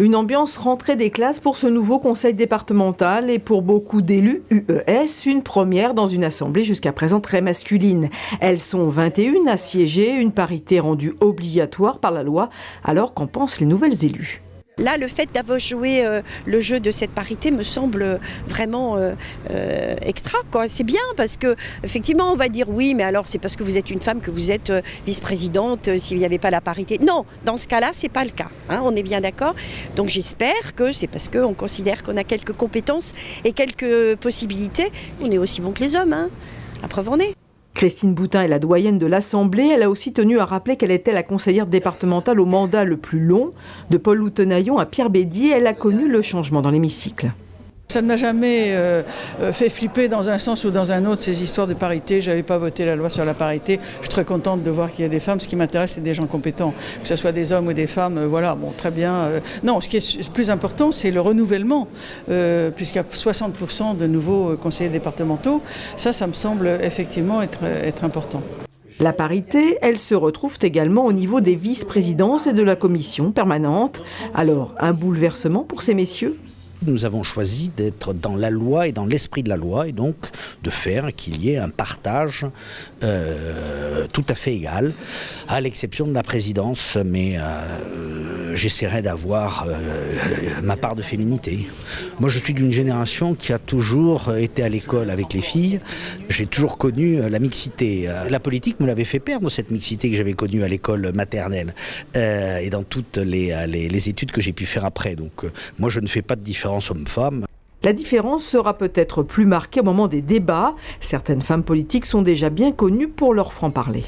Une ambiance rentrée des classes pour ce nouveau conseil départemental et pour beaucoup d'élus UES, une première dans une assemblée jusqu'à présent très masculine. Elles sont 21 à siéger, une parité rendue obligatoire par la loi. Alors qu'en pensent les nouvelles élues ? Là, le fait d'avoir joué le jeu de cette parité me semble vraiment extra, quoi. C'est bien parce que effectivement, on va dire oui, mais alors c'est parce que vous êtes une femme que vous êtes vice-présidente s'il n'y avait pas la parité. Non, dans ce cas-là, c'est pas le cas. Hein, on est bien d'accord. Donc j'espère que c'est parce qu'on considère qu'on a quelques compétences et quelques possibilités. On est aussi bon que les hommes, hein. La preuve en est. Christine Boutin est la doyenne de l'Assemblée. Elle a aussi tenu à rappeler qu'elle était la conseillère départementale au mandat le plus long. De Paul Loutenaillon à Pierre Bédier, elle a connu le changement dans l'hémicycle. Ça ne m'a jamais fait flipper dans un sens ou dans un autre, ces histoires de parité. Je n'avais pas voté la loi sur la parité. Je suis très contente de voir qu'il y a des femmes. Ce qui m'intéresse, c'est des gens compétents. Que ce soit des hommes ou des femmes, voilà, bon, très bien. Non, ce qui est le plus important, c'est le renouvellement, puisqu'il y a 60% de nouveaux conseillers départementaux. Ça me semble effectivement être important. La parité, elle se retrouve également au niveau des vice-présidences et de la commission permanente. Alors, un bouleversement pour ces messieurs ? Nous avons choisi d'être dans la loi et dans l'esprit de la loi et donc de faire qu'il y ait un partage tout à fait égal, à l'exception de la présidence, mais j'essaierai d'avoir ma part de féminité. Moi je suis d'une génération qui a toujours été à l'école avec les filles, j'ai toujours connu la mixité. La politique me l'avait fait perdre, cette mixité que j'avais connue à l'école maternelle et dans toutes les études que j'ai pu faire après. Donc moi je ne fais pas de différence homme-femme. La différence sera peut-être plus marquée au moment des débats. Certaines femmes politiques sont déjà bien connues pour leur franc-parler.